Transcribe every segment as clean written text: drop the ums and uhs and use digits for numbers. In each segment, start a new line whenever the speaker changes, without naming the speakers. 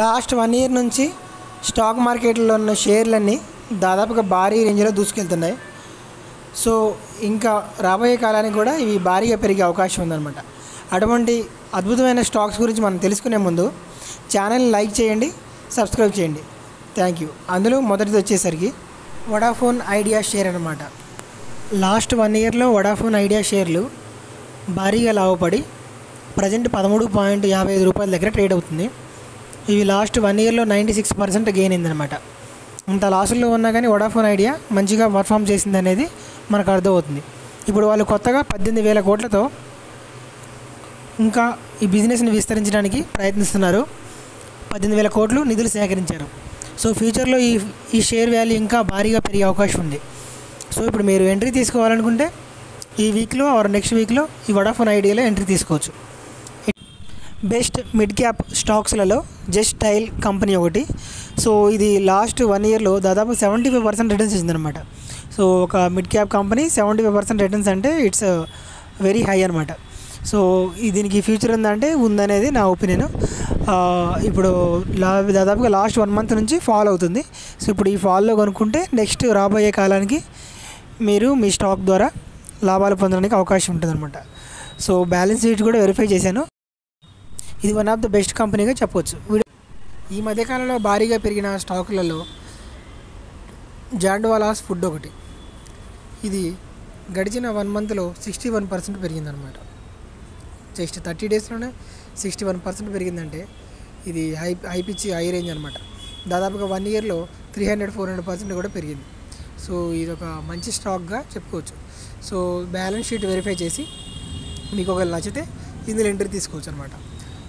Last 1 year నుంచి stock మార్కెట్లో ఉన్న షేర్లన్నీ దాదాపుగా భారీ రేంజ్లో దూసుకెళ్తున్నాయి. సో ఇంకా రాబోయే కాలానికి కూడా ఇవి భారీగా పెరిగే అవకాశం ఉందన్నమాట. అటువంటి అద్భుతమైన స్టాక్స్ గురించి మనం తెలుసుకునే ముందు ఛానల్ని లైక్ చేయండి, సబ్స్క్రైబ్ చేయండి. Thank you. అందులో మొదటిది వచ్చేసరికి వొడాఫోన్ ఐడియా షేర్ అనమాట. లాస్ట్ 1 ఇయర్లో వొడాఫోన్ ఐడియా షేర్లు భారీగా లాభపడి ప్రజెంట్ 13.55 రూపాయల దగ్గర ట్రేడ్ అవుతుంది. ఇవి లాస్ట్ 1 ఇయర్లో 96% గెయిన్ అయిందనమాట. అంత లాసుల్లో ఉన్నా కానీ వొడాఫోన్ ఐడియా మంచిగా పర్ఫామ్ చేసింది అనేది మనకు అర్థమవుతుంది. ఇప్పుడు వాళ్ళు కొత్తగా 18,000 కోట్లతో ఇంకా ఈ బిజినెస్ని విస్తరించడానికి ప్రయత్నిస్తున్నారు. 18,000 కోట్లు నిధులు సేకరించారు. సో ఫ్యూచర్లో ఈ షేర్ వాల్యూ ఇంకా భారీగా పెరిగే అవకాశం ఉంది. సో ఇప్పుడు మీరు ఎంట్రీ తీసుకోవాలనుకుంటే ఈ వీక్లో ఆర్ నెక్స్ట్ వీక్లో ఈ వొడాఫోన్ ఐడియాలో ఎంట్రీ తీసుకోవచ్చు. బెస్ట్ మిడ్ క్యాప్ స్టాక్స్లలో జస్ట్ డయల్ కంపెనీ ఒకటి. సో ఇది లాస్ట్ 1 ఇయర్లో దాదాపు 75% రిటర్న్స్ ఇచ్చిందనమాట. సో ఒక మిడ్ క్యాప్ కంపెనీ 75% రిటర్న్స్ అంటే ఇట్స్ వెరీ హై అనమాట. సో దీనికి ఫ్యూచర్ ఉందనేది నా ఒపీనియన్. ఇప్పుడు దాదాపుగా లాస్ట్ 1 మంత్ నుంచి ఫాల్ అవుతుంది. సో ఇప్పుడు ఈ ఫాల్లో కొనుక్కుంటే నెక్స్ట్ రాబోయే కాలానికి మీరు మీ స్టాక్ ద్వారా లాభాలు పొందడానికి అవకాశం ఉంటుందన్నమాట. సో బ్యాలెన్స్ షీట్ కూడా వెరిఫై చేశాను. ఇది వన్ ఆఫ్ ద బెస్ట్ కంపెనీగా చెప్పవచ్చు. ఈ మధ్యకాలంలో భారీగా పెరిగిన స్టాకులలో జాండ్వాలాస్ ఫుడ్ ఒకటి. ఇది గడిచిన 1 మంత్లో 61% పెరిగిందనమాట. జస్ట్ 30 డేస్లోనే 61% పెరిగిందంటే ఇది హై రేంజ్ అనమాట. దాదాపుగా 1 ఇయర్లో 300-400% కూడా పెరిగింది. సో ఇది ఒక మంచి స్టాక్గా చెప్పుకోవచ్చు. సో బ్యాలెన్స్ షీట్ వెరిఫై చేసి మీకు ఒకవేళ నచ్చితే ఇందులో ఎంట్రీ తీసుకోవచ్చు అనమాట.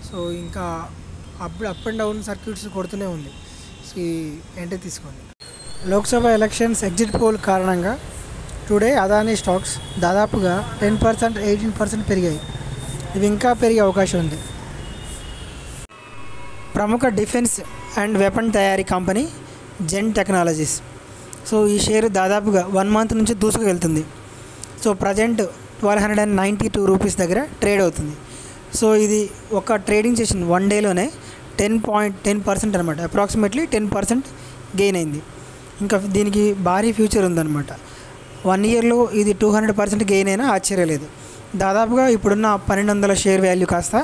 సో ఇంకా అప్ అండ్ డౌన్ సర్క్యూట్స్ కొడుతూనే ఉంది. సో ఈ ఎంట్రీ తీసుకోండి. లోక్సభ ఎలక్షన్స్ ఎగ్జిట్ పోల్ కారణంగా టుడే అదానీ స్టాక్స్ దాదాపుగా 10%, 18% పెరిగాయి. ఇవి ఇంకా పెరిగే అవకాశం ఉంది. ప్రముఖ డిఫెన్స్ అండ్ వెపన్ తయారీ కంపెనీ జెన్ టెక్నాలజీస్. సో ఈ షేర్ దాదాపుగా 1 మంత్ నుంచి దూసుకు వెళ్తుంది. సో ప్రజెంట్ 1292 రూపీస్ దగ్గర ట్రేడ్ అవుతుంది. సో ఇది ఒక ట్రేడింగ్ సెషన్ 1 డేలోనే 10% అనమాట. అప్రాక్సిమేట్లీ 10% గెయిన్ అయింది. ఇంకా దీనికి భారీ ఫ్యూచర్ ఉందన్నమాట. 1 ఇయర్లో ఇది 200% గెయిన్ అయినా ఆశ్చర్యం లేదు. దాదాపుగా ఇప్పుడున్న 1200 షేర్ వాల్యూ కాస్త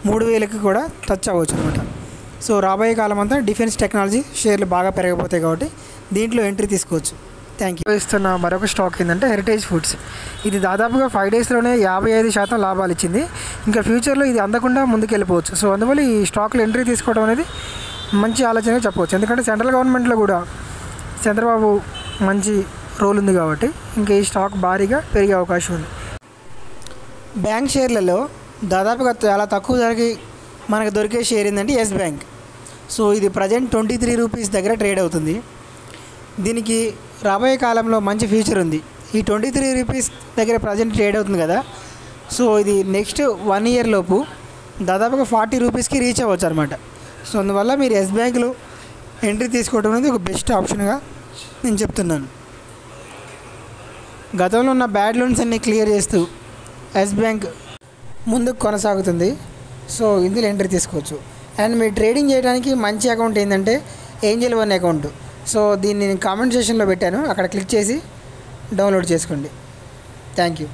3000కి కూడా టచ్ అవ్వచ్చు అనమాట. సో రాబోయే కాలం అంతా డిఫెన్స్ టెక్నాలజీ షేర్లు బాగా పెరగబోతాయి కాబట్టి దీంట్లో ఎంట్రీ తీసుకోవచ్చు. Thank you. ఇస్తున్న మరొక స్టాక్ ఏంటంటే హెరిటేజ్ ఫుడ్స్. ఇది దాదాపుగా 5 డేస్లోనే 55% లాభాలు ఇచ్చింది. ఇంకా ఫ్యూచర్లో ఇది అందకుండా ముందుకు వెళ్ళిపోవచ్చు. సో అందువల్ల ఈ స్టాక్లో ఎంట్రీ తీసుకోవడం అనేది మంచి ఆలోచనగా చెప్పవచ్చు. ఎందుకంటే సెంట్రల్ గవర్నమెంట్లో కూడా చంద్రబాబు మంచి రోల్ ఉంది కాబట్టి ఇంకా ఈ స్టాక్ భారీగా పెరిగే అవకాశం ఉంది. బ్యాంక్ షేర్లలో దాదాపుగా చాలా తక్కువ ధరకి మనకు దొరికే షేర్ ఏంటంటే ఎస్ బ్యాంక్. సో ఇది ప్రజెంట్ 23 రూపీస్ దగ్గర ట్రేడ్ అవుతుంది. దీనికి రాబోయే కాలంలో మంచి ఫ్యూచర్ ఉంది. ఈ 23 రూపీస్ దగ్గర ప్రజెంట్ ట్రేడ్ అవుతుంది కదా. సో ఇది నెక్స్ట్ 1 ఇయర్ లోపు దాదాపుగా 40 రూపీస్కి రీచ్ అవ్వచ్చు అనమాట. సో అందువల్ల మీరు ఎస్ బ్యాంక్లో ఎంట్రీ తీసుకోవడం అనేది ఒక బెస్ట్ ఆప్షన్గా నేను చెప్తున్నాను. గతంలో ఉన్న బ్యాడ్ లోన్స్ అన్నీ క్లియర్ చేస్తూ ఎస్ బ్యాంక్ ముందుకు కొనసాగుతుంది. సో ఇందులో ఎంట్రీ తీసుకోవచ్చు. అండ్ మీరు ట్రేడింగ్ చేయడానికి మంచి అకౌంట్ ఏంటంటే ఏంజల్ వన్ అకౌంట్. సో దీన్ని నేను కామెంట్ సెక్షన్లో పెట్టాను, అక్కడ క్లిక్ చేసి డౌన్లోడ్ చేసుకోండి. Thank you.